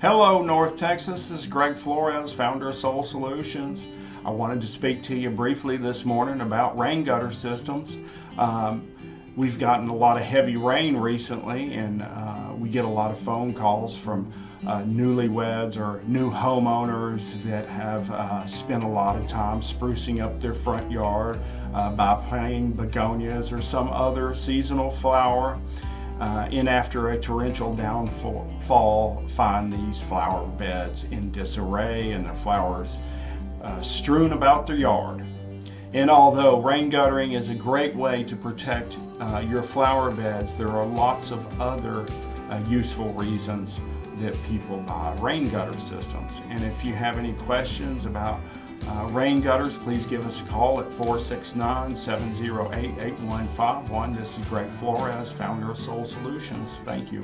Hello, North Texas. This is Greg Flores, founder of Soul Solutions. I wanted to speak to you briefly this morning about rain gutter systems. We've gotten a lot of heavy rain recently, and we get a lot of phone calls from newlyweds or new homeowners that have spent a lot of time sprucing up their front yard by planting begonias or some other seasonal flower. And after a torrential downfall, find these flower beds in disarray and the flowers strewn about their yard. And although rain guttering is a great way to protect your flower beds, there are lots of other useful reasons that people buy rain gutter systems. And if you have any questions about rain gutters, please give us a call at 469-708-8151. This is Greg Flores, founder of Soul Solutions. Thank you.